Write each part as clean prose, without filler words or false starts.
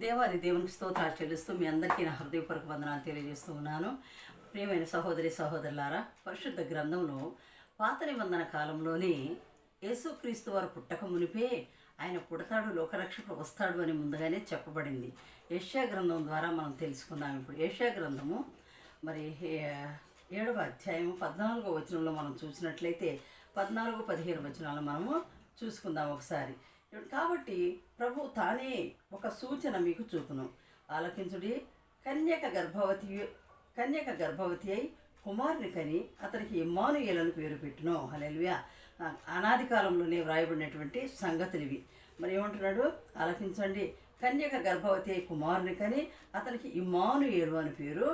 దేవాది దేవునికి స్తోత్రాలు చెల్లిస్తూ మీ అందరికీ నా హృదయపూర్వక వందనాలు తెలియజేస్తూ ఉన్నాను. ప్రియమైన సహోదరి సహోదరులారా, పరిశుద్ధ గ్రంథంలో పాత నిబంధన కాలంలోని యేసుక్రీస్తు వారు పుట్టక మునిపే ఆయన పుడతాడు, లోకరక్షకుడు వస్తాడు అని ముందుగానే చెప్పబడింది. యెషయా గ్రంథం ద్వారా మనం తెలుసుకుందాం. ఇప్పుడు యెషయా గ్రంథము మరి 7వ అధ్యాయము 14వ వచనంలో మనం చూసినట్లయితే 14-15 వచనాలు మనము చూసుకుందాం ఒకసారి. కాబట్టి ప్రభు తానే ఒక సూచన మీకు చూపును. ఆలకించుడి, కన్యక గర్భవతి అయి కుమారుని కని అతనికి ఇమ్మానుయేలను పేరు పెట్టును. హల్లెలూయా. అనాది కాలంలోనే వ్రాయబడినటువంటి సంగతులు ఇవి. మరి ఏమంటున్నాడు? ఆలకించండి, కన్యక గర్భవతి అయి కుమారుని కని అతనికి ఇమ్మానుయేలు అని పేరు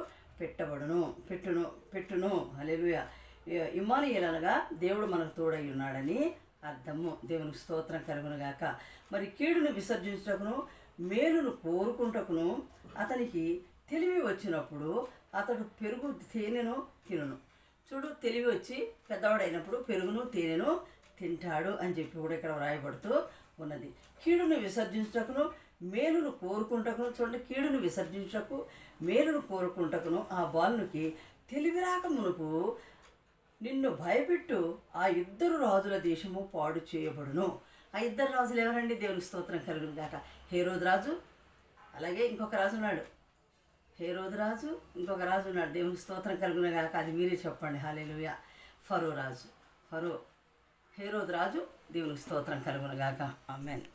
పెట్టును. హల్లెలూయా. ఇమ్మానుయేలు అనగా దేవుడు మనకు తోడై ఉన్నాడని అర్థము. దేవునికి స్తోత్రం కలుగునుగాక. మరి కీడును విసర్జించుటకును మేలును కోరుకుంటకును అతనికి తెలివి వచ్చినప్పుడు అతడు పెరుగు తేనెను తినును. చూడు, తెలివి వచ్చి పెద్దవాడైనప్పుడు పెరుగును తేనెను తింటాడు అని చెప్పి కూడా ఇక్కడ వ్రాయబడుతూ ఉన్నది. కీడును విసర్జించుటకును మేలును కోరుకుంటకును, చూడండి, కీడును విసర్జించుటకు మేలును కోరుకుంటకును ఆ బాలునికి తెలివి రాక మునుపు నిన్ను భయపెట్టు ఆ 2 రాజుల దేశము పాడు చేయబడును. ఆ 2 రాజులు ఎవరండి? దేవునికి స్తోత్రం కలుగును గాక. హేరోదు రాజు, అలాగే ఇంకొక రాజు ఉన్నాడు. హేరోదు రాజు, ఇంకొక రాజు ఉన్నాడు. దేవునికి స్తోత్రం కలుగును గాక. అది మీరే చెప్పండి. హల్లెలూయా. ఫరో రాజు, హేరోదు రాజు. దేవునికి స్తోత్రం కలుగును గాక. ఆమేన్.